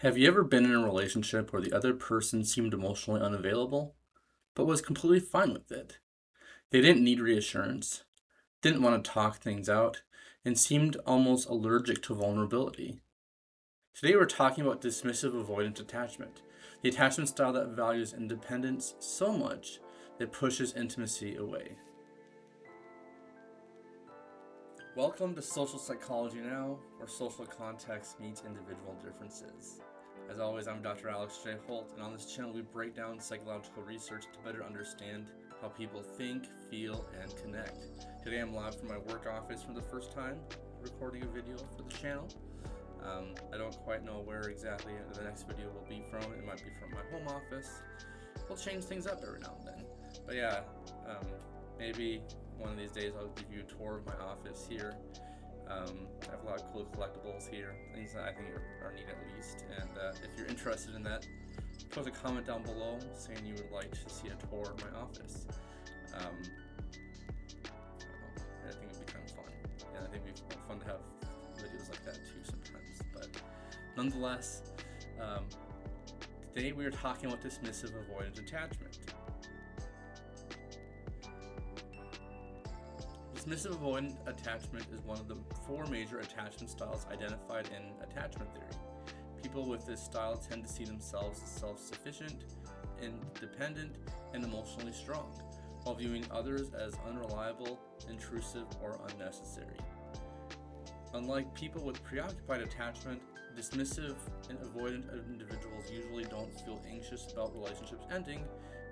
Have you ever been in a relationship where the other person seemed emotionally unavailable, but was completely fine with it? They didn't need reassurance, didn't want to talk things out, and seemed almost allergic to vulnerability. Today we're talking about dismissive avoidant attachment, the attachment style that values independence so much that pushes intimacy away. Welcome to Social Psychology Now, where social context meets individual differences. As always, I'm Dr. Alex J. Holte, and on this channel we break down psychological research to better understand how people think, feel, and connect. Today I'm live from my work office for the first time, recording a video for the channel. I don't quite know where exactly the next video will be from. It might be from my home office. We'll change things up every now and then. But yeah, maybe one of these days I'll give you a tour of my office here. I have a lot of cool collectibles here, things that I think are neat at least. And if you're interested in that, post a comment down below saying you would like to see a tour of my office. I don't know. I think it'd be kind of fun. And I think it'd be fun to have videos like that too sometimes. But nonetheless, today we are talking about dismissive avoidant attachment. Dismissive avoidant attachment is one of the 4 major attachment styles identified in attachment theory. People with this style tend to see themselves as self-sufficient, independent, and emotionally strong, while viewing others as unreliable, intrusive, or unnecessary. Unlike people with preoccupied attachment, dismissive and avoidant individuals usually don't feel anxious about relationships ending.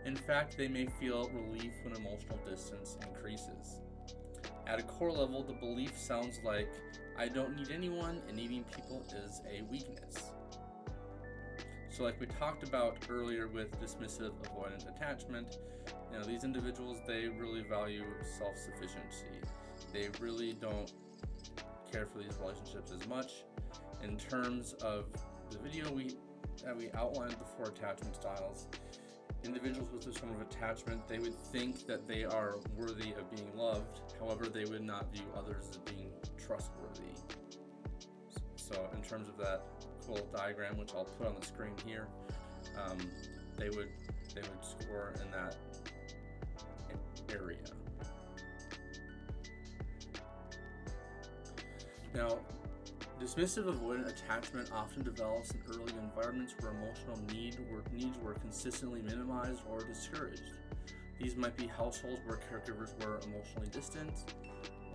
In fact, they may feel relief when emotional distance increases. At a core level, the belief sounds like, I don't need anyone, and needing people is a weakness. So like we talked about earlier with dismissive avoidant attachment, these individuals, they really value self-sufficiency. They really don't care for these relationships as much. In terms of the video that we outlined the 4 attachment styles, individuals with this form of attachment, they would think that they are worthy of being loved. However, they would not view others as being trustworthy. So in terms of that cool diagram, which I'll put on the screen here, they would score in that area. Now, dismissive avoidant attachment often develops in early environments where emotional needs were consistently minimized or discouraged. These might be households where caregivers were emotionally distant,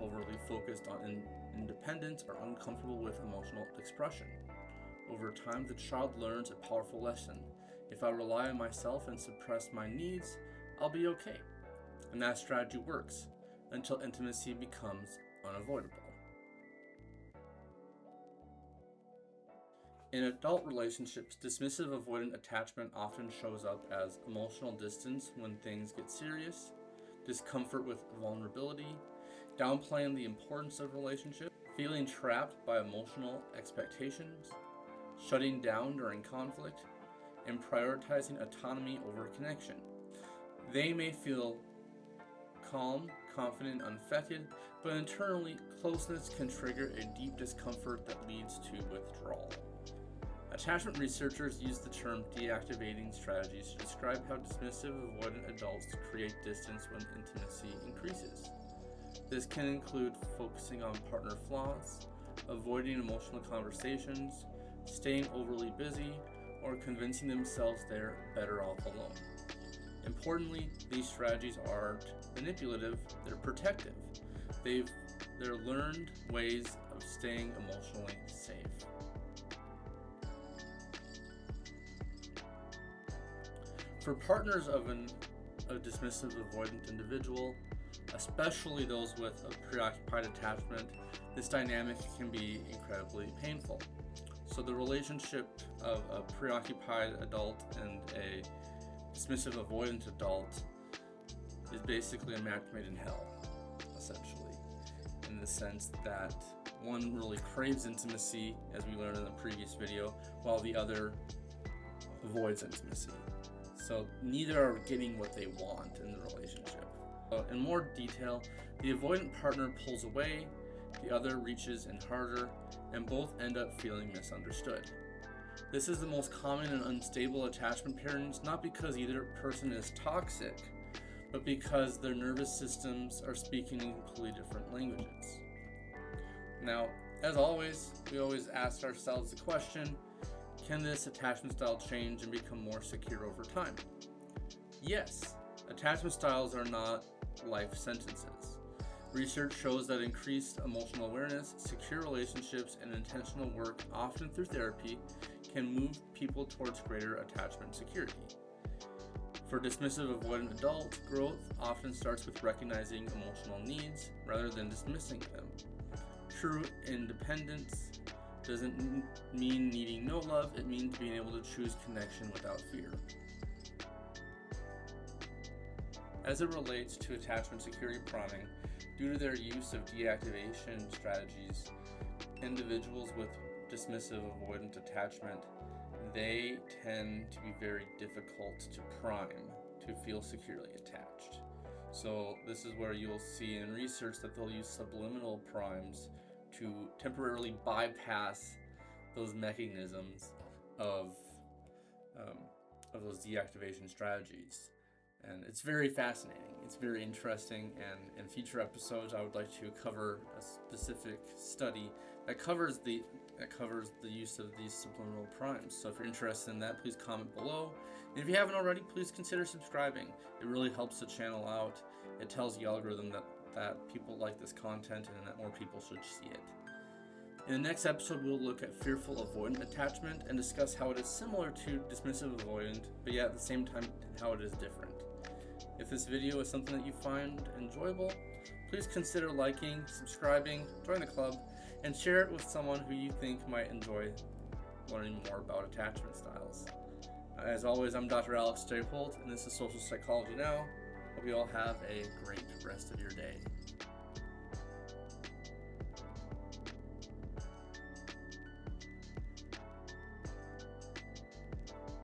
overly focused on independence, or uncomfortable with emotional expression. Over time, the child learns a powerful lesson. If I rely on myself and suppress my needs, I'll be okay. And that strategy works until intimacy becomes unavoidable. In adult relationships, dismissive avoidant attachment often shows up as emotional distance when things get serious, discomfort with vulnerability, downplaying the importance of relationship, feeling trapped by emotional expectations, shutting down during conflict, and prioritizing autonomy over connection. They may feel calm, confident, unaffected, but internally, closeness can trigger a deep discomfort that leads to withdrawal. Attachment researchers use the term deactivating strategies to describe how dismissive avoidant adults create distance when intimacy increases. This can include focusing on partner flaws, avoiding emotional conversations, staying overly busy, or convincing themselves they're better off alone. Importantly, these strategies aren't manipulative, they're protective. They're learned ways of staying emotionally safe. For partners of a dismissive avoidant individual, especially those with a preoccupied attachment, this dynamic can be incredibly painful. So the relationship of a preoccupied adult and a dismissive avoidant adult is basically a match made in hell, essentially, in the sense that one really craves intimacy, as we learned in the previous video, while the other avoids intimacy. So neither are getting what they want in the relationship. So in more detail, the avoidant partner pulls away, the other reaches in harder, and both end up feeling misunderstood. This is the most common and unstable attachment patterns, not because either person is toxic, but because their nervous systems are speaking in completely different languages. Now, as always, we always ask ourselves the question, can this attachment style change and become more secure over time? Yes, attachment styles are not life sentences. Research shows that increased emotional awareness, secure relationships, and intentional work, often through therapy, can move people towards greater attachment security. For dismissive avoidant adults, growth often starts with recognizing emotional needs rather than dismissing them. True independence doesn't mean needing no love, it means being able to choose connection without fear. As it relates to attachment security priming, due to their use of deactivation strategies, individuals with dismissive avoidant attachment, they tend to be very difficult to prime to feel securely attached. So this is where you'll see in research that they'll use subliminal primes to temporarily bypass those mechanisms of those deactivation strategies. And it's very fascinating. It's very interesting, and in future episodes I would like to cover a specific study that covers the use of these subliminal primes. So if you're interested in that, please comment below. And if you haven't already, please consider subscribing. It really helps the channel out. It tells the algorithm that people like this content and that more people should see it. In the next episode, we'll look at fearful avoidant attachment and discuss how it is similar to dismissive avoidant, but yet at the same time how it is different. If this video is something that you find enjoyable, please consider liking, subscribing, join the club, and share it with someone who you think might enjoy learning more about attachment styles. As always, I'm Dr. Alex J. Holte, and this is Social Psychology Now. Hope you all have a great rest of your day.